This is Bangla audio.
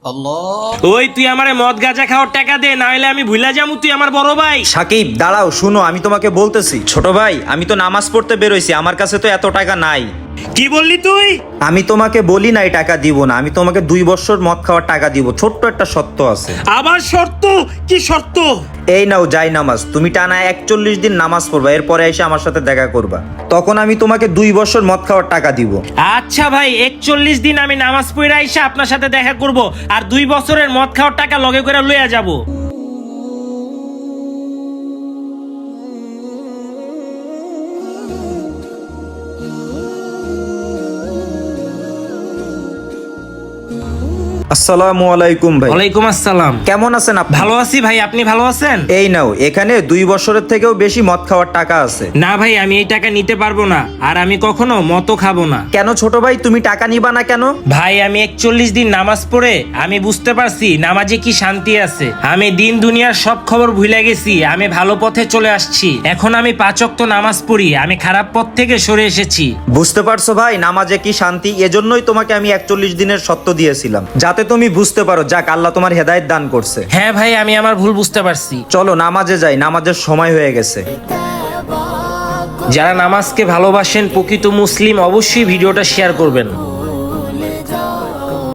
ওই তুই আমারে মদ গাঁজা খাওয়ার টাকা দে, না হলে আমি ভুলা যামু তুই আমার বড় ভাই। সাকিব দাঁড়াও, শুনো আমি তোমাকে বলতেছি। ছোট ভাই, আমি তো নামাজ পড়তে বেরোইছি, আমার কাছে তো এত টাকা নাই। কি বললি তুই? আমি তোমাকে বলি নাই টাকা দিব না, আমি তোমাকে 2 বছর মদ খাওয়ার টাকা দিব। ছোট্ট একটা শর্ত আছে। আবার শর্ত? কি শর্ত? এই নাও যাই নামাজ, তুমি টানা 41 দিন নামাজ পড়বা, এরপরে এসে আমার সাথে দেখা করবা, তখন আমি তোমাকে 2 বছর মদ খাওয়ার টাকা দিব। আচ্ছা ভাই, 41 দিন আমি নামাজ পড়ে আইসা আপনার সাথে দেখা করব, আর 2 বছরের মদ খাওয়ার টাকা লগে করে লইয়া যাব। আসসালামু আলাইকুম ভাই। ওয়ালাইকুম আসসালাম। কেমন আছেন আপনি? ভালো আছি ভাই, আপনি ভালো আছেন? এই নাও, এখানে 2 বছরের থেকেও বেশি মদ খাওয়ার টাকা আছে। না ভাই, আমি এই টাকা নিতে পারবো না, আর আমি কখনো মতও খাবো না। কেন ছোট ভাই, তুমি টাকা নিবা না কেন? ভাই, আমি 41 দিন নামাজ পড়ে আমি বুঝতে পারছি নামাজে কি শান্তি আছে। আমি দিন দুনিয়ার সব খবর ভুলে গেছি, আমি ভালো পথে চলে আসছি। এখন আমি 5 ওয়াক্ত নামাজ পড়ি, আমি খারাপ পথ থেকে সরে এসেছি। বুঝতে পারছো ভাই নামাজে কি শান্তি? এজন্যই তোমাকে আমি 41 দিনের সত্য দিয়েছিলাম, যাতে তুমি বুঝতে পারো। যাক, আল্লাহ তোমার হেদায়েত দান করছে। হ্যাঁ ভাই, আমি আমার ভুল বুঝতে পারছি। চলো নামাজে যাই, নামাজের সময় হয়ে গেছে। যারা নামাজকে ভালোবাসেন, প্রকৃত মুসলিম, অবশ্যই ভিডিওটা শেয়ার করবেন।